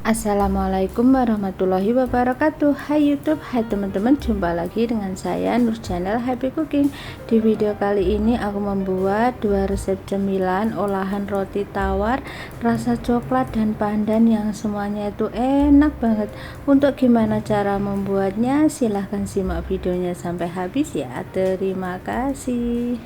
Assalamualaikum warahmatullahi wabarakatuh. Hai YouTube, hai teman-teman, jumpa lagi dengan saya Nur Channel Happy Cooking. Di video kali ini aku membuat dua resep cemilan olahan roti tawar rasa coklat dan pandan yang semuanya itu enak banget. Untuk gimana cara membuatnya, silahkan simak videonya sampai habis ya. Terima kasih.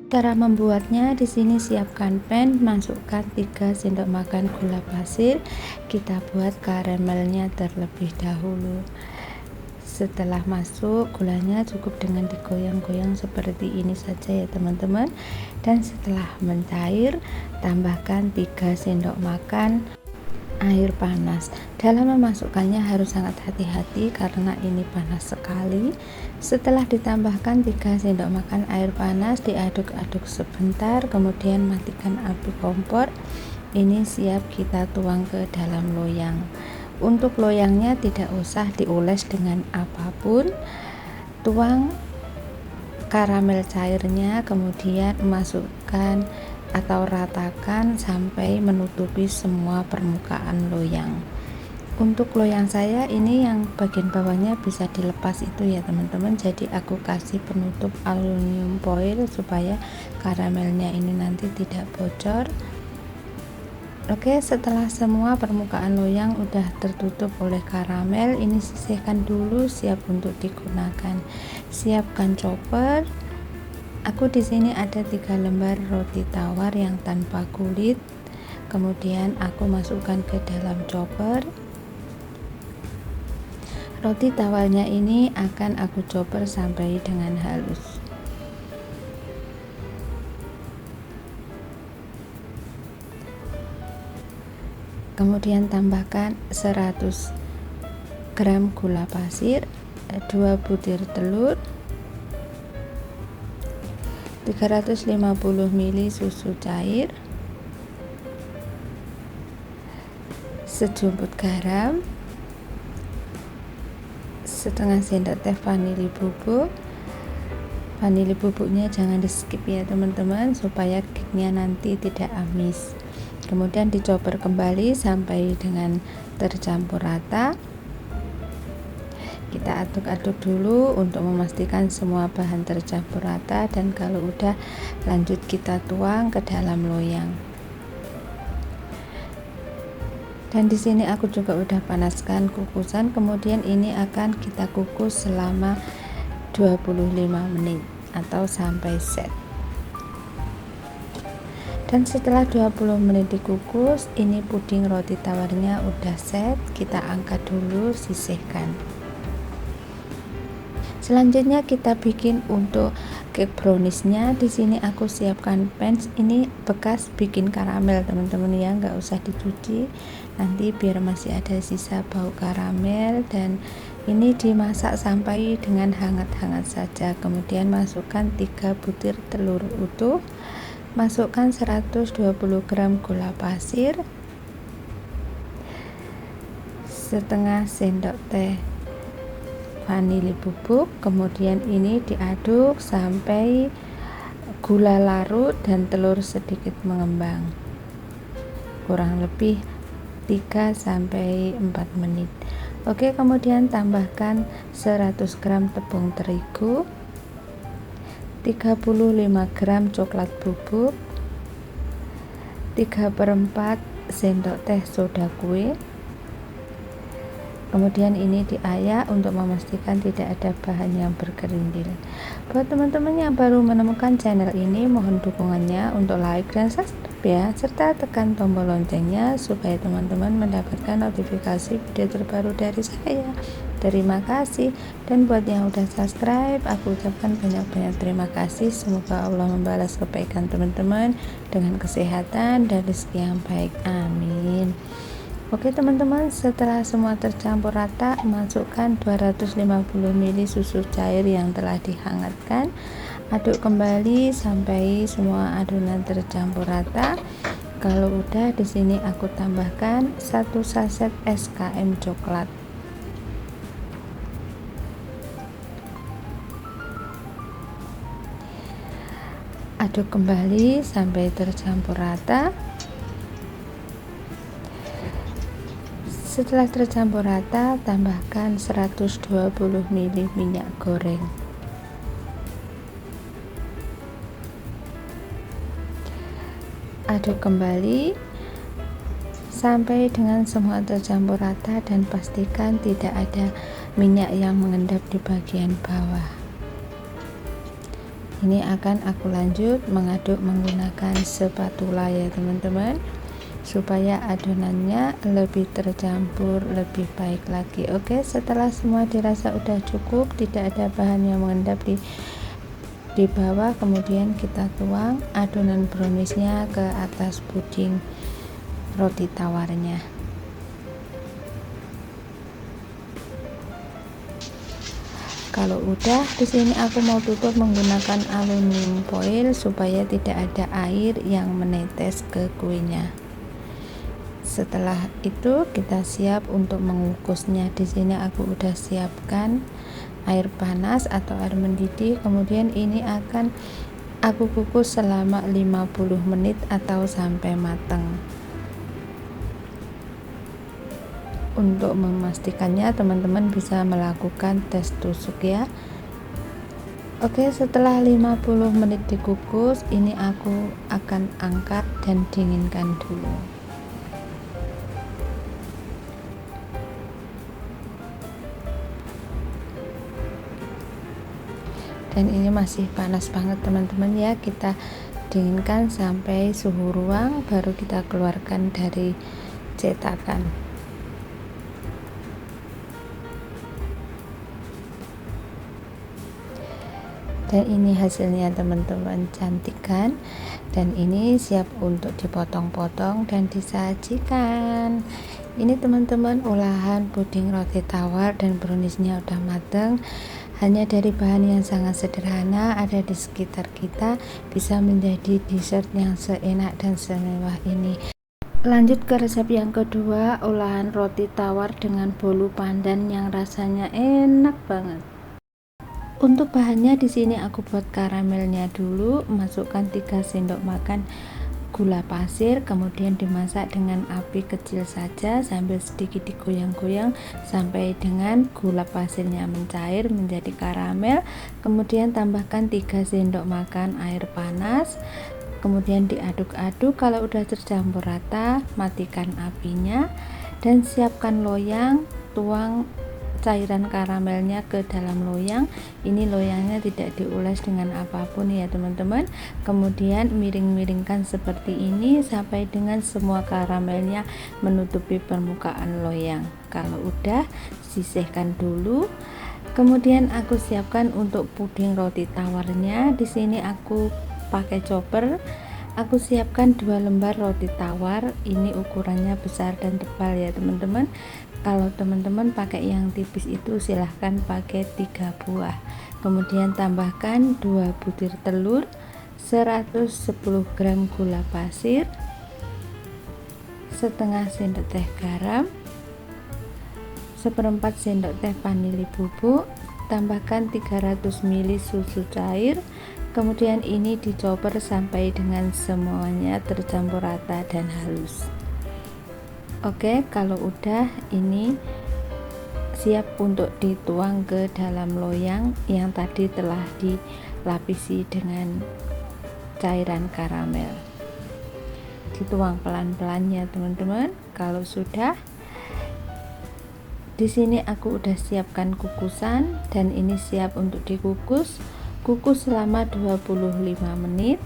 Cara membuatnya, di sini siapkan pan, masukkan 3 sendok makan gula pasir. Kita buat karamelnya terlebih dahulu. Setelah masuk gulanya, cukup dengan digoyang-goyang seperti ini saja ya teman-teman. Dan setelah mencair, tambahkan 3 sendok makan air panas. Dalam memasukkannya harus sangat hati-hati karena ini panas sekali. Setelah ditambahkan 3 sendok makan air panas, diaduk-aduk sebentar, kemudian matikan api kompor. Ini siap kita tuang ke dalam loyang. Untuk loyangnya tidak usah dioles dengan apapun. Tuang karamel cairnya, kemudian masukkan atau ratakan sampai menutupi semua permukaan loyang. Untuk loyang saya ini yang bagian bawahnya bisa dilepas itu ya teman-teman, jadi aku kasih penutup aluminium foil supaya karamelnya ini nanti tidak bocor. Oke, setelah semua permukaan loyang udah tertutup oleh karamel, ini sisihkan dulu, siap untuk digunakan. Siapkan chopper. Aku di sini ada 3 lembar roti tawar yang tanpa kulit. Kemudian aku masukkan ke dalam chopper. Roti tawarnya ini akan aku chopper sampai dengan halus. Kemudian tambahkan 100 gram gula pasir, 2 butir telur, 350 ml susu cair, sejumput garam, setengah sendok teh vanili bubuk. Vanili bubuknya jangan di skip ya teman-teman, supaya cake-nya nanti tidak amis. Kemudian dicoper kembali sampai dengan tercampur rata. Kita aduk-aduk dulu untuk memastikan semua bahan tercampur rata, dan kalau udah lanjut kita tuang ke dalam loyang. Dan di sini aku juga udah panaskan kukusan, kemudian ini akan kita kukus selama 25 menit atau sampai set. Dan setelah 20 menit dikukus, ini puding roti tawarnya udah set. Kita angkat dulu, sisihkan. Selanjutnya kita bikin untuk cake browniesnya. Di sini aku siapkan pan, ini bekas bikin karamel teman-teman ya, nggak usah dicuci nanti biar masih ada sisa bau karamel. Dan ini dimasak sampai dengan hangat-hangat saja. Kemudian masukkan 3 butir telur utuh, masukkan 120 gram gula pasir, setengah sendok teh vanili bubuk. Kemudian ini diaduk sampai gula larut dan telur sedikit mengembang, kurang lebih 3-4 menit. Oke, kemudian tambahkan 100 gram tepung terigu, 35 gram coklat bubuk, 3/4 sendok teh soda kue. Kemudian ini diayak untuk memastikan tidak ada bahan yang bergerindil. Buat teman-teman yang baru menemukan channel ini, mohon dukungannya untuk like dan subscribe ya, serta tekan tombol loncengnya supaya teman-teman mendapatkan notifikasi video terbaru dari saya. Terima kasih. Dan buat yang udah subscribe, aku ucapkan banyak-banyak terima kasih. Semoga Allah membalas kebaikan teman-teman dengan kesehatan dan rezeki yang baik, amin. Oke teman-teman, setelah semua tercampur rata, masukkan 250 ml susu cair yang telah dihangatkan. Aduk kembali sampai semua adonan tercampur rata. Kalau udah, di sini aku tambahkan 1 saset SKM coklat. Aduk kembali sampai tercampur rata. Setelah tercampur rata, tambahkan 120 ml minyak goreng. Aduk kembali sampai dengan semua tercampur rata dan pastikan tidak ada minyak yang mengendap di bagian bawah. Ini akan aku lanjut mengaduk menggunakan spatula ya teman-teman, supaya adonannya lebih tercampur lebih baik lagi. Oke, setelah semua dirasa udah cukup, tidak ada bahan yang mengendap di bawah, kemudian kita tuang adonan browniesnya ke atas puding roti tawarnya. Kalau udah, di sini aku mau tutup menggunakan aluminium foil supaya tidak ada air yang menetes ke kuenya. Setelah itu kita siap untuk mengukusnya. Di sini aku udah siapkan air panas atau air mendidih, kemudian ini akan aku kukus selama 50 menit atau sampai matang. Untuk memastikannya teman-teman bisa melakukan tes tusuk ya. Oke, setelah 50 menit dikukus, ini aku akan angkat dan dinginkan dulu. Dan ini masih panas banget teman-teman ya, kita dinginkan sampai suhu ruang baru kita keluarkan dari cetakan. Dan ini hasilnya teman-teman, cantik kan? Dan ini siap untuk dipotong-potong dan disajikan. Ini teman-teman olahan puding roti tawar dan browniesnya udah mateng. Hanya dari bahan yang sangat sederhana ada di sekitar kita, bisa menjadi dessert yang seenak dan semewah ini. Lanjut ke resep yang kedua, olahan roti tawar dengan bolu pandan yang rasanya enak banget. Untuk bahannya di sini aku buat karamelnya dulu, masukkan 3 sendok makan gula pasir, kemudian dimasak dengan api kecil saja sambil sedikit digoyang-goyang sampai dengan gula pasirnya mencair menjadi karamel. Kemudian tambahkan 3 sendok makan air panas, kemudian diaduk-aduk. Kalau udah tercampur rata, matikan apinya dan siapkan loyang, tuang cairan karamelnya ke dalam loyang. Ini loyangnya tidak diulas dengan apapun ya teman-teman. Kemudian miring-miringkan seperti ini sampai dengan semua karamelnya menutupi permukaan loyang. Kalau udah, sisihkan dulu. Kemudian aku siapkan untuk puding roti tawarnya. Di sini aku pakai chopper. Aku siapkan 2 lembar roti tawar. Ini ukurannya besar dan tebal ya teman-teman. Kalau teman-teman pakai yang tipis itu silahkan pakai 3 buah. Kemudian tambahkan 2 butir telur, 110 gram gula pasir, setengah sendok teh garam, 1/4 sendok teh vanili bubuk, tambahkan 300 ml susu cair. Kemudian ini dicoper sampai dengan semuanya tercampur rata dan halus. Oke, kalau udah, ini siap untuk dituang ke dalam loyang yang tadi telah dilapisi dengan cairan karamel. Dituang pelan-pelan ya teman-teman. Kalau sudah, di sini aku udah siapkan kukusan dan ini siap untuk dikukus. Kukus selama 25 menit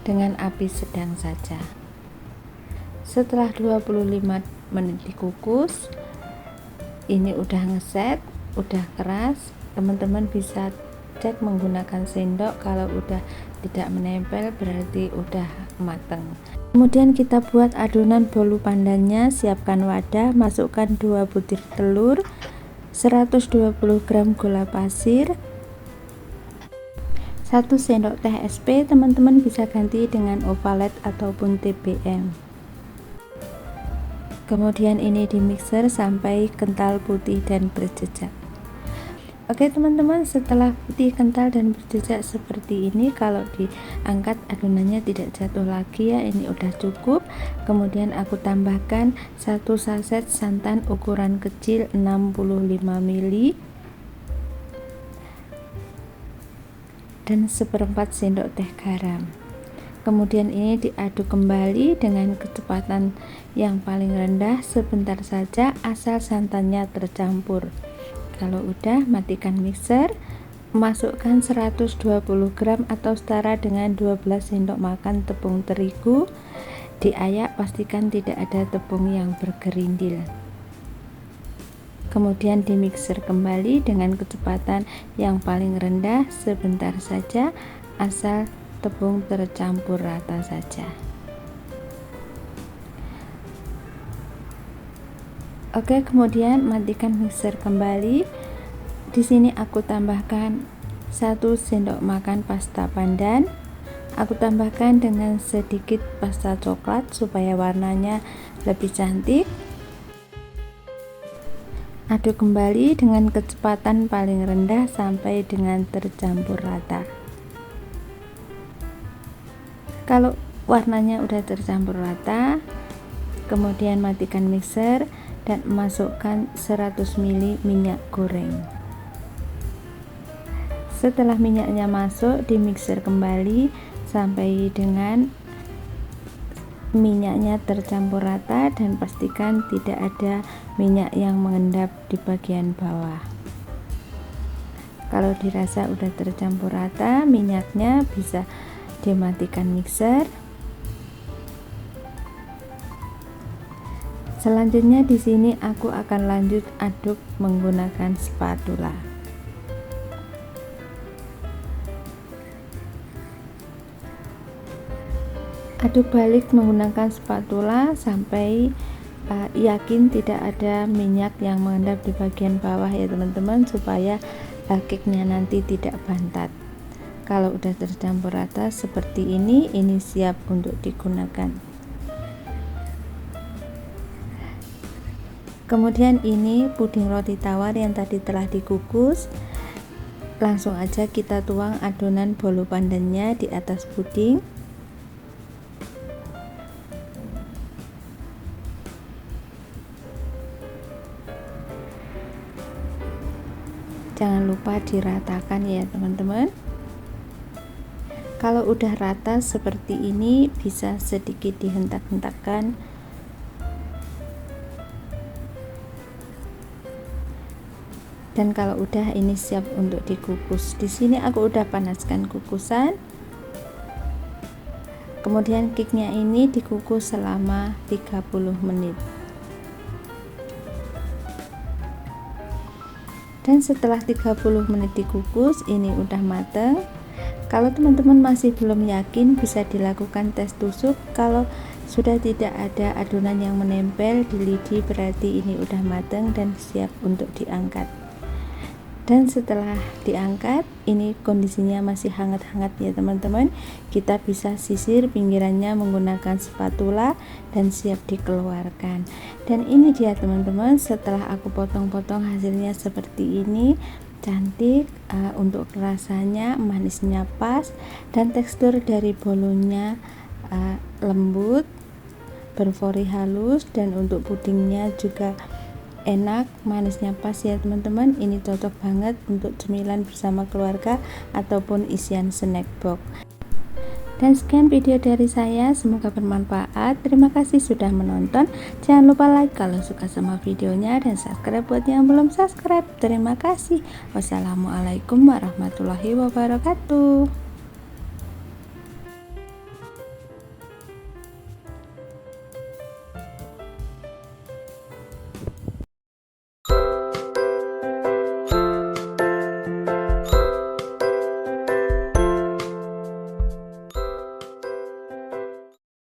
dengan api sedang saja. Setelah 25 menit dikukus, ini udah ngeset, udah keras. Teman-teman bisa cek menggunakan sendok. Kalau udah tidak menempel berarti udah mateng. Kemudian kita buat adonan bolu pandannya. Siapkan wadah, masukkan 2 butir telur, 120 gram gula pasir, 1 sendok teh SP. Teman-teman bisa ganti dengan ovalet ataupun TBM. Kemudian ini di mixer sampai kental putih dan berjejak. Oke teman-teman, setelah putih kental dan berjejak seperti ini, kalau diangkat adonannya tidak jatuh lagi ya, ini udah cukup. Kemudian aku tambahkan 1 saset santan ukuran kecil 65 ml dan 1/4 sendok teh garam. Kemudian ini diaduk kembali dengan kecepatan yang paling rendah sebentar saja asal santannya tercampur. Kalau udah, matikan mixer, masukkan 120 gram atau setara dengan 12 sendok makan tepung terigu. Diayak, pastikan tidak ada tepung yang bergerindil. Kemudian dimixer kembali dengan kecepatan yang paling rendah sebentar saja asal tepung tercampur rata saja. Oke, kemudian matikan mixer kembali. Di sini aku tambahkan 1 sendok makan pasta pandan. Aku tambahkan dengan sedikit pasta coklat supaya warnanya lebih cantik. Aduk kembali dengan kecepatan paling rendah sampai dengan tercampur rata. Kalau warnanya udah tercampur rata, kemudian matikan mixer dan masukkan 100 ml minyak goreng. Setelah minyaknya masuk, dimixer kembali sampai dengan minyaknya tercampur rata dan pastikan tidak ada minyak yang mengendap di bagian bawah. Kalau dirasa udah tercampur rata minyaknya, bisa dimatikan mixer. Selanjutnya di sini aku akan lanjut aduk menggunakan spatula. Aduk balik menggunakan spatula sampai yakin tidak ada minyak yang mengendap di bagian bawah ya teman-teman, supaya cake-nya nanti tidak bantat. Kalau udah tercampur rata seperti ini siap untuk digunakan. Kemudian ini puding roti tawar yang tadi telah dikukus. Langsung aja kita tuang adonan bolu pandannya di atas puding. Jangan lupa diratakan ya teman-teman. Kalau udah rata seperti ini, bisa sedikit dihentak-hentakkan. Dan kalau udah, ini siap untuk dikukus. Di sini aku udah panaskan kukusan. Kemudian cake-nya ini dikukus selama 30 menit. Dan setelah 30 menit dikukus, ini udah mateng. Kalau teman-teman masih belum yakin, bisa dilakukan tes tusuk. Kalau sudah tidak ada adonan yang menempel di lidi, berarti ini udah mateng dan siap untuk diangkat. Dan setelah diangkat, ini kondisinya masih hangat-hangat ya teman-teman. Kita bisa sisir pinggirannya menggunakan spatula dan siap dikeluarkan. Dan ini dia teman-teman, setelah aku potong-potong hasilnya seperti ini. Cantik, untuk rasanya manisnya pas, dan tekstur dari bolunya lembut, berfori halus, dan untuk pudingnya juga enak, manisnya pas ya teman-teman. Ini cocok banget untuk cemilan bersama keluarga ataupun isian snack box. Dan sekian video dari saya, semoga bermanfaat. Terima kasih sudah menonton. Jangan lupa like kalau suka sama videonya dan subscribe buat yang belum subscribe. Terima kasih. Wassalamualaikum warahmatullahi wabarakatuh.